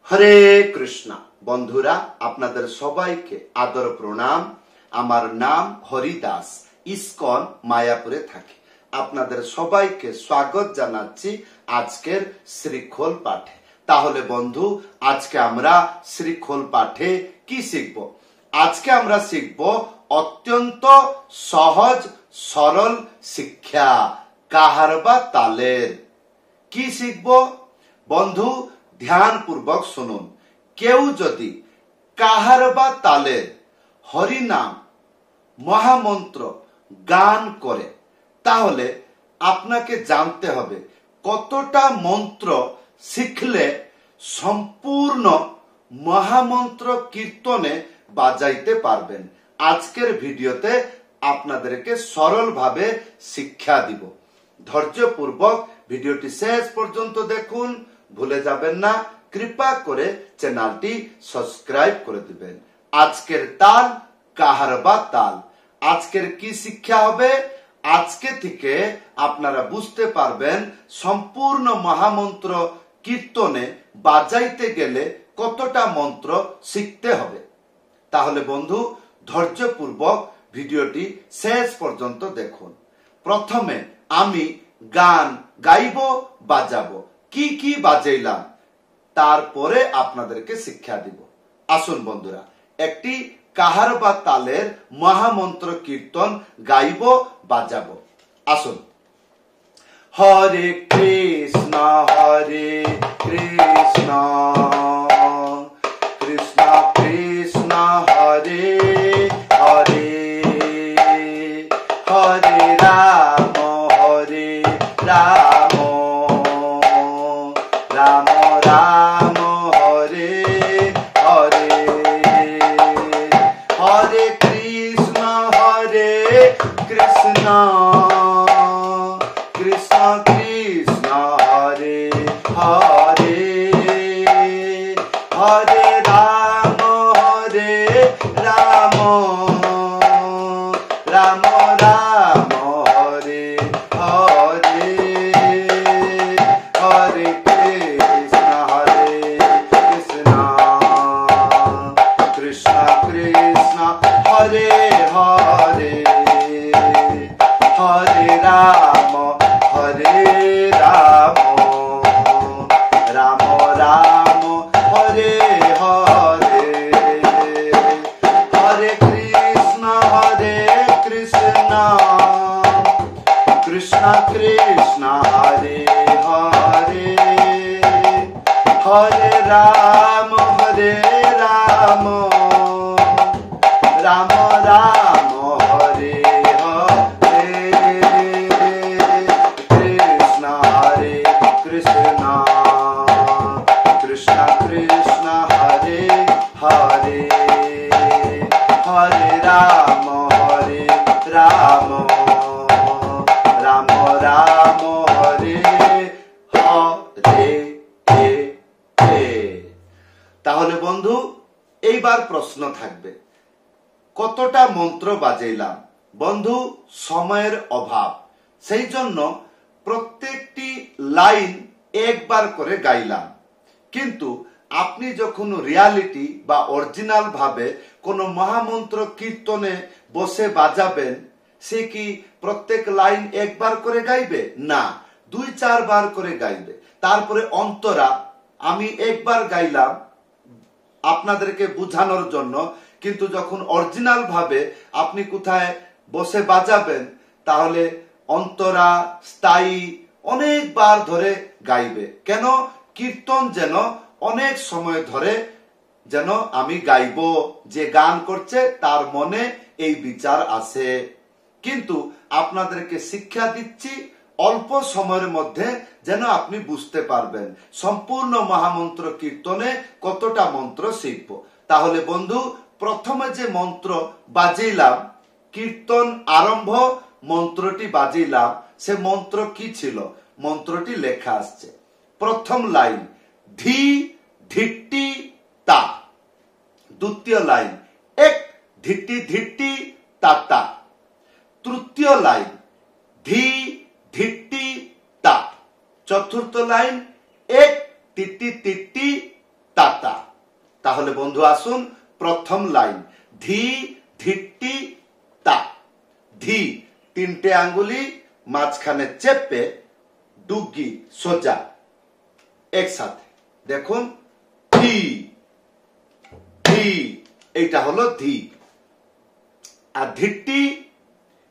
হরে কৃষ্ণ বন্ধুরা, আপনাদের সবাইকে আদর প্রণাম। আমার নাম হরিদাস, ইসকন মায়াপুরে থাকি। আপনাদের সবাইকে স্বাগত জানাচ্ছি আজকের শ্রীখোল পাঠে। তাহলে বন্ধু, আজকে আমরা শ্রীখোল পাঠে কি শিখব? আজকে আমরা শিখব অত্যন্ত সহজ সরল শিক্ষা, কাহার বা তালের। কি শিখব বন্ধু? ধ্যানপূর্বক শুনুন। কেউ যদি কাহার বা তালের হরিনাম মহামন্ত্র গান করে, তাহলে আপনাকে জানতে হবে কতটা মন্ত্র শিখলে সম্পূর্ণ মহামন্ত্র কীর্তনে বাজাইতে পারবেন। আজকের ভিডিওতে আপনাদেরকে সরলভাবে শিক্ষা দিব। ধৈর্যপূর্বক ভিডিওটি শেষ পর্যন্ত দেখুন, ভুলে যাবেন না কৃপা করে চ্যানেলটি সাবস্ক্রাইব করে দিবেন। আজকের তাল কাহার বা তাল। আজকের কি শিক্ষা হবে? আজকে থেকে আপনারা বুঝতে পারবেন সম্পূর্ণ মহামন্ত্র কীর্তনে বাজাইতে গেলে কতটা মন্ত্র শিখতে হবে। তাহলে বন্ধু, ধৈর্যপূর্বক ভিডিওটি শেষ পর্যন্ত দেখুন। প্রথমে আমি গান গাইব, বাজাবো। কি কি বাজাইলাম তারপরে আপনাদেরকে শিক্ষা দিব। আসুন বন্ধুরা, একটি কাহার বা তালের মহামন্ত্র কীর্তন গাইব, বাজাবো। আসুন। হরে কৃষ্ণ হরে কৃষ্ণ কৃষ্ণ কৃষ্ণ হরে হরে, হরে রাম হরে রাম, রাম রাম হরে হরে, হরে কৃষ্ণ কৃষ্ণ কৃষ্ণ হরে হরে, হরে রাম রাম, রাম রাম হরে হরে, হরে কৃষ্ণ কৃষ্ণ কৃষ্ণ হরে হরে, হরে রাম রাম, রাম রাম হরে হরে, হরে কৃষ্ণ কৃষ্ণ কৃষ্ণ হরে হরে, হরে রাম রাম, রাম রাম হরে হরে, কৃষ্ণ কৃষ্ণ কৃষ্ণ কৃষ্ণ হরে হরে, হরে রাম রাম, রাম রাম হরে হরে। তাহলে বন্ধু, এইবার প্রশ্ন থাকবে কতটা মন্ত্র বাজাইলাম? বন্ধু, সময়ের অভাব, সেই জন্য প্রত্যেকটি লাইন একবার করে গাইলাম। কিন্তু আপনি যখন রিয়ালিটি বা অরিজিনাল ভাবে কোনো মহামন্ত্র কীর্তনে বসে বাজাবেন, সে কি প্রত্যেক লাইন একবার করে গাইবে? না, 2-4 বার করে গাইবে। তারপরে অন্তরা আমি একবার গাইলাম আপনাদেরকে বুঝানোর জন্য, কিন্তু যখন অরিজিনাল ভাবে আপনি কোথায় বসে বাজাবেন, তাহলে অন্তরা স্থায়ী অনেকবার ধরে গাইবে। কেন? কীর্তন যেন অনেক সময় ধরে যেন আমি গাইব, যে গান করছে তার মনে এই বিচার আসে। কিন্তু আপনাদেরকে শিক্ষা দিচ্ছি অল্প সময়ের মধ্যে যেন আপনি বুঝতে পারবেন সম্পূর্ণ মহামন্ত্র কীর্তনে কতটা মন্ত্র শিখব। তাহলে বন্ধু, প্রথমে যে মন্ত্র বাজিলাম, কীর্তন আরম্ভ মন্ত্রটি বাজিলাম, সে মন্ত্র কি ছিল? মন্ত্রটি লেখা আসছে প্রথম লাইন ধি ধিট্টি তা, দ্বিতীয় লাইন এক ধিট্টি ধিট্টি তা তা, তৃতীয় লাইন ধি ধিট্টি তা, চতুর্থ লাইন এক তিটি তিটি তাতা। তাহলে বন্ধু আসুন প্রথম লাইন, ধি ধিট্টি তা। ধি তিনটে আঙ্গুলি মাঝখানে চেপে ডুগি সোজা একসাথে, দেখুন ধি ধি, এইটা হলো ধি। আর ধিট্টি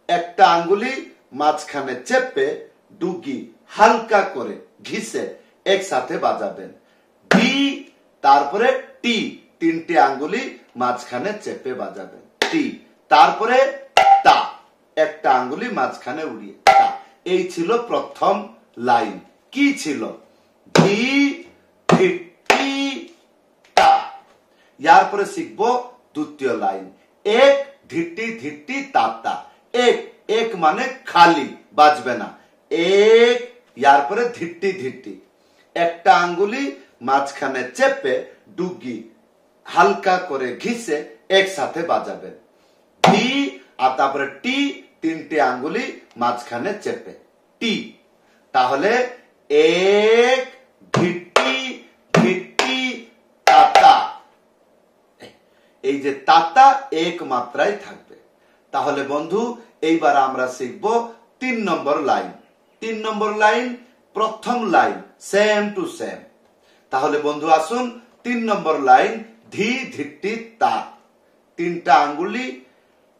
একটা আঙ্গুলি মাঝখানে চেপে ডুগি হালকা করে ঘিসে একসাথে বাজাবেন। ধি তারপরে টি, তিনটে আঙ্গুলি মাঝখানে চেপে বাজাবেন টি। তারপরে তা, একটা আঙ্গুলি মাঝখানে উড়িয়ে তা। এই ছিল প্রথম লাইন। কি ছিল? ধি ধিট্টি তা। ইয়ার পরে শিখবো দ্বিতীয় লাইন, এক ধিট্টি ধিট্টি তাতা। এক, এক মানে খালি, বাজবে না। এক, ইয়ার পরে ধিট্টি ধিট্টি, একটা আঙ্গুলি মাঝখানে চেপে ডুগি হালকা করে ঘিসে একসাথে বাজাবেন। ধি আর তারপরে টি, তিনটে আঙ্গুলি মাঝখানে চেপে টি। তাহলে এক ধিট্টি ধিট্টি তাতা। এই যে তাতা এক মাত্রায় থাকবে। তাহলে বন্ধু এইবার আমরা শিখবো 3 নম্বর লাইন। 3 নম্বর লাইন প্রথম লাইন সেম টু সেম। তাহলে বন্ধু আসুন 3 নম্বর লাইন, ধি ধিট্টি তা। তিনটা আঙ্গুলি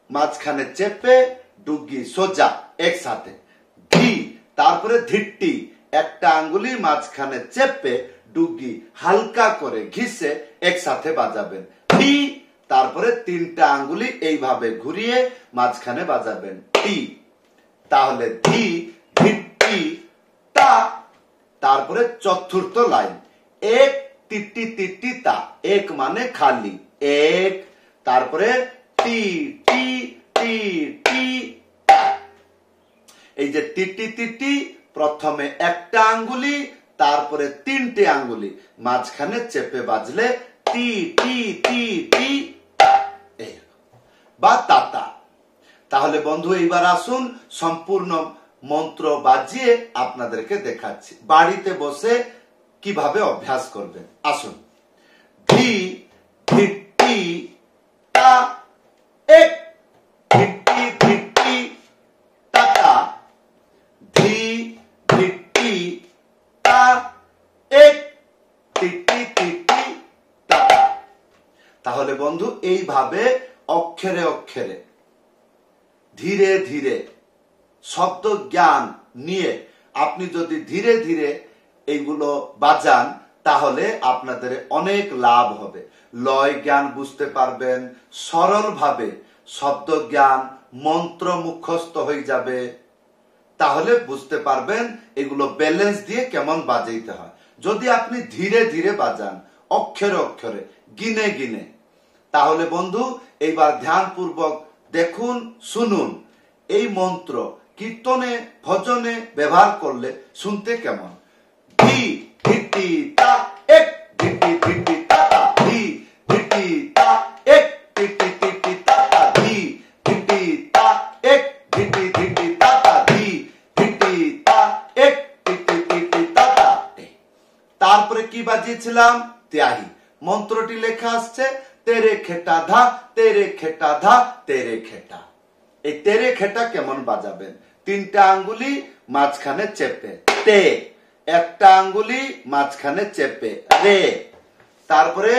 মাঝখানে চেপে ডুগি সোজা একসাথে ধি। তারপরে ধিট্টি, একটা আঙ্গুলি মাঝখানে চেপে ডুগি হালকা করে ঘিসে একসাথে বাজাবেন ধি। তারপরে তিনটা আঙ্গুলি এইভাবে ঘুরিয়ে মাঝখানে বাজাবেন টি। তাহলে ধি ধিট্টি তা। তারপরে চতুর্থ লাইন, এক টিটি টিটি তা। এক মানে খালি, এক। তারপরে টি টি টি টি তা। এই যে টিটি টিটি, প্রথমে একটা আঙ্গুলি তারপরে তিনটে আঙ্গুলি মাঝখানে চেপে বাজলে টি টি টি টি বা তাতা। তাহলে বন্ধু এইবার আসুন সম্পূর্ণ মন্ত্র বাজিয়ে আপনাদেরকে দেখাচ্ছি, বাড়িতে বসে কিভাবে অভ্যাস করবেন। আসুন, ধি ধিট্টি তা। এক ধিট্টি ধিট্টি তাতা। ধি ধিট্টি তা। এক টিটি টিটি তাতা। তাহলে বন্ধু এইভাবে অক্ষরে অক্ষরে ধীরে ধীরে শব্দ জ্ঞান নিয়ে আপনি যদি ধীরে ধীরে এইগুলো বাজান, তাহলে আপনাদের অনেক লাভ হবে। লয় জ্ঞান বুঝতে পারবেন, সরলভাবে শব্দ জ্ঞান, মন্ত্র মুখস্থ হয়ে যাবে। তাহলে বুঝতে পারবেন এগুলো ব্যালেন্স দিয়ে কেমন বাজাইতে হয়। যদি আপনি ধীরে ধীরে বাজান, অক্ষরে অক্ষরে গিনে গিনে, তাহলে বন্ধু এইবার ধ্যানপূর্বক দেখুন, শুনুন এই মন্ত্র কীর্তনে ভজনে ব্যবহার করলে শুনতে কেমন। ধি ধিট্টি তা। এক ধিট্টি ধিট্টি তাতা। ধি ধিট্টি তা। এক টিটি টিটি তাতা। ধি ধিট্টি তা। এক ধিট্টি ধিট্টি তাতা। ধি ধিট্টি তা। এক টিটি টিটি তাতা। তারপরে কি বাজিয়েছিলাম? ত্যাহি। মন্ত্রটি লেখা আসছে তেরে খেটা ধা, তেরে খেটা ধা, তেরে খেটা। এই তেরে খেটা কেমন বাজাবেন? তিনটা আঙ্গুলি মাঝখানে চেপে তে, একটা আঙ্গুলি মাঝখানে চেপে রে, তারপরে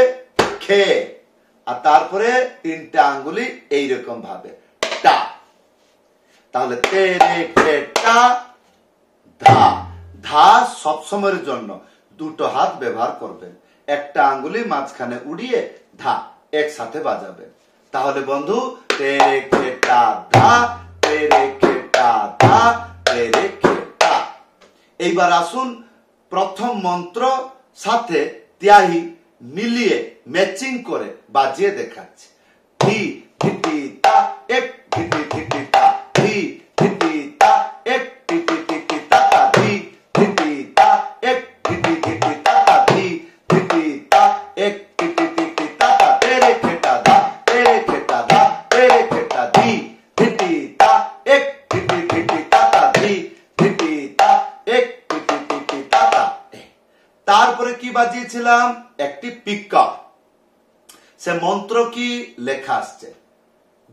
খে, আর তারপরে তিনটা আঙ্গুলি এইরকম ভাবে টা। তাহলে তেরে খেটা ধা। ধা সবসময়ের জন্য দুটো হাত ব্যবহার করবেন, একটা আঙ্গুলি মাঝখানে উড়িয়ে ধা একসাথে বাজাবেন। তাহলে বন্ধু তেরে খেটা ধা, তেরে খেটা ধা, তেরে খেটা। এইবার আসুন প্রথম মন্ত্র সাথে ত্যাহি মিলিয়ে ম্যাচিং করে বাজিয়ে দেখাচ্ছি। ধি ধিটি তা। এক ধিটি ধিটি তা। ধি ধিটি তা। এক টিটি টিটি তাতা। ধি ধিটি তা। এক ধিটি ধিটি তাতা। ধি ধিটি তা। এক টিটি টিটি তাতা। তেরে খেটা ধা, তেরে খেটা ধা, তেরে খেটা। ধি ধিটি তা। এক ধিটি ধিটি তাতা। ধি ধিটি তা। এক টিটি টিটি তাতা। তারপরে কি বাজিয়েছে? দিয়েছিলাম একটি পিকআপ। সে মন্ত্র কি লেখা আসছে,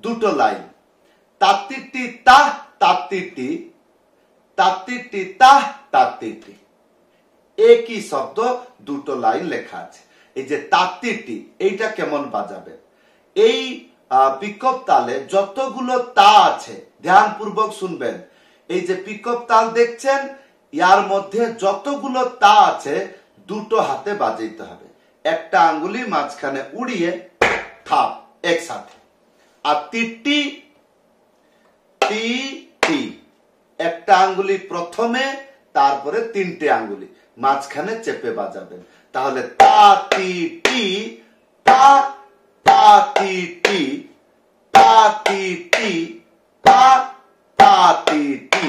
দুটো লাইন, তাত্তিটি তাহ তাত্তিটি, তাত্তিটি তাহ তাত্তিটি, একই শব্দ দুটো লাইন লেখা আছে। এই যে তাত্তিটি, এইটা কেমন বাজাবে? এই পিকআপ তালে যতগুলো তা আছে ধ্যানপূর্বক শুনবেন। এই যে পিকআপ তাল দেখছেন, ইয়ার মধ্যে যতগুলো তা আছে দুটো হাতে বাজাইতে হবে, একটা আঙ্গুলি মাঝখানে উড়িয়ে থাপ একসাথে। আর তিটি টি টি, একটা আঙ্গুলি প্রথমে, তারপরে তিনটে আঙ্গুলি মাঝখানে চেপে বাজাবেন। তাহলে তা তি টি, তা তা তি টি, তা তি টি, তা তা তি টি।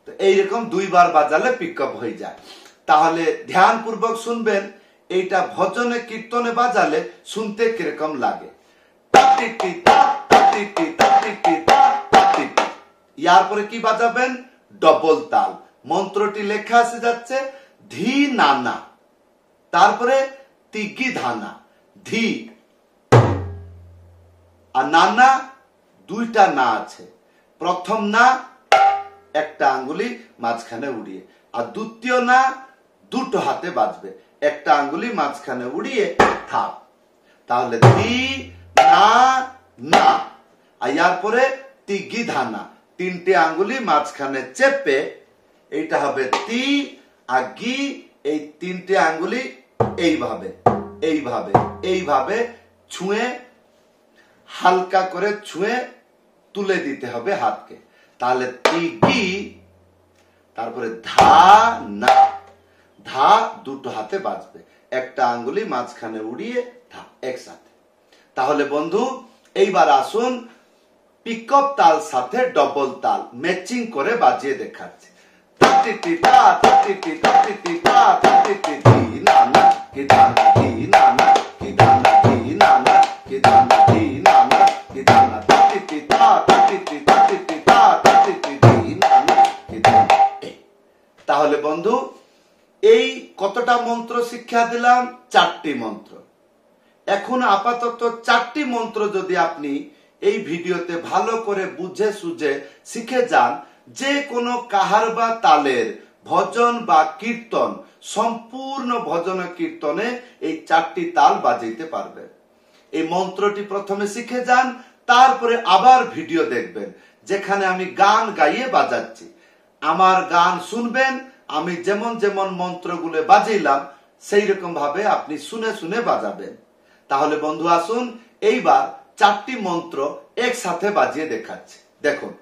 তো এইরকম দুইবার বাজালে পিকআপ হয়ে যায়। তাহলে ধ্যানপূর্বক শুনবেন, এইটা ভজনে কীর্তনে বাজালে শুনতে কিরকম লাগে। ইয়ার পরে কি বাজাবেন? ডবল তাল। মন্ত্রটি লেখা আসে যাচ্ছে ধি নানা, তারপরে তিগি ধানা, ধি আর নানা, দুইটা না আছে। প্রথম না একটা আঙ্গুলি মাঝখানে উড়িয়ে, আর দ্বিতীয় না দুটো হাতে বাজবে, একটা আঙ্গুলি মাঝখানে উড়িয়ে থাপ। তাহলে ধি না না। আর ইয়ার পরে তিগি ধানা, তিনটে আঙ্গুলি মাঝখানে চেপে, এইটা হবে তি আর গি। এই তিনটে আঙ্গুলি এইভাবে এইভাবে এইভাবে ছুঁয়ে, হালকা করে ছুঁয়ে তুলে দিতে হবে হাতকে। তাহলে তিগি, তারপরে ধা না, ধা দুটো হাতে বাজবে, একটা আঙ্গুলি মাঝখানে উড়িয়ে ধা একসাথে। তাহলে বন্ধু এইবার আসুন পিকআপ তাল সাথে ডবল তাল ম্যাচিং করে বাজিয়ে দেখাচ্ছে। তাতিটি তা তাতিটি তাতিটি তা তাতিটি ধি নানা কি ধানা ধি নানা কি ধানা ধি নানা কি ধানা ধি নানা কি ধানা, তাতিটি তা তাতিটি তাতিটি তা তাতিটি ধি নানা কি ধানা। তাহলে বন্ধু এই কতটা মন্ত্র শিক্ষা দিলাম? 4টি মন্ত্র। এখন আপাতত 4টি মন্ত্র যদি আপনি এই ভিডিওতে ভালো করে বুঝে সুঝে শিখে যান, যে কোনো কাহার বা তালের ভজন বা কীর্তন, সম্পূর্ণ ভজন কীর্তনে এই 4টি তাল বাজাইতে পারবেন। এই মন্ত্রটি প্রথমে শিখে যান, তারপরে আবার ভিডিও দেখবেন যেখানে আমি গান গাইয়ে বাজাচ্ছি। আমার গান শুনবেন, আমি যেমন যেমন মন্ত্রগুলো বাজাইলাম সেই রকম ভাবে আপনি শুনে শুনে বাজাবেন। তাহলে বন্ধু আসুন এইবার 4টি মন্ত্র একসাথে বাজিয়ে দেখাচ্ছি। দেখুন,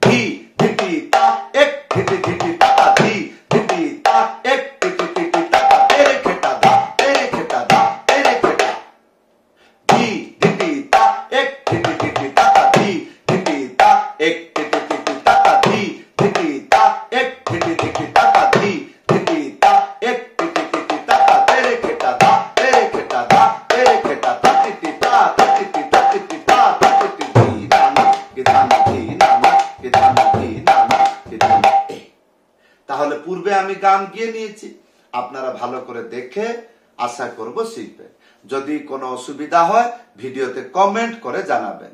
ধি ধিটি তা এক ধিটি ধিটি তা ধি ধিটি তা এক ধিটি ধিটি তা তেরে খেটা দা তেরে খেটা দা তেরে খেটা, ধি ধিটি তা এক ধিটি ধিটি তা ধি ধিটি তা এক ধিটি ধিটি তা ধি ধিটি তা এক ধিটি ধিটি তা ধি ধিটি তা এক ধিটি ধিটি তা তেরে খেটা দা তেরে খেটা দা তেরে খেটা তাতিটি তা তাতিটি তাতিটি তা তাতিটি ধি নানা কি ধানা ধি নানা কি ধানা ধি নানা কি ধানা। তাহলে পূর্বে আমি গান গিয়ে নিয়েছি, আপনারা ভালো করে দেখে আশা করব শিখবেন। যদি কোনো অসুবিধা হয় ভিডিওতে কমেন্ট করে জানাবেন।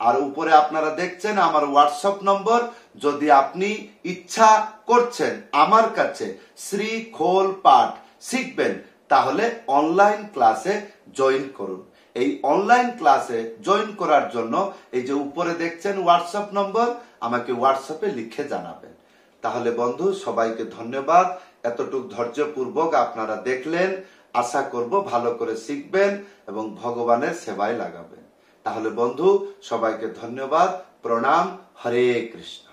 আর উপরে আপনারা দেখছেন আমার হোয়াটসঅ্যাপ নম্বর, যদি আপনি ইচ্ছা করছেন আমার কাছে শ্রী খোল পাঠ শিখবেন, তাহলে অনলাইন ক্লাসে জয়েন করুন। এই অনলাইন ক্লাসে জয়েন করার জন্য এই যে উপরে দেখছেন হোয়াটসঅ্যাপ নম্বর, আমাকে হোয়াটসঅ্যাপে লিখে জানাবেন। তাহলে বন্ধু সবাইকে ধন্যবাদ, এতটুক ধৈর্যপূর্বক আপনারা দেখলেন। আশা করব ভালো করে শিখবেন এবং ভগবানের সেবায় লাগাবেন। তাহলে বন্ধু সবাইকে ধন্যবাদ, প্রণাম, হরে কৃষ্ণ।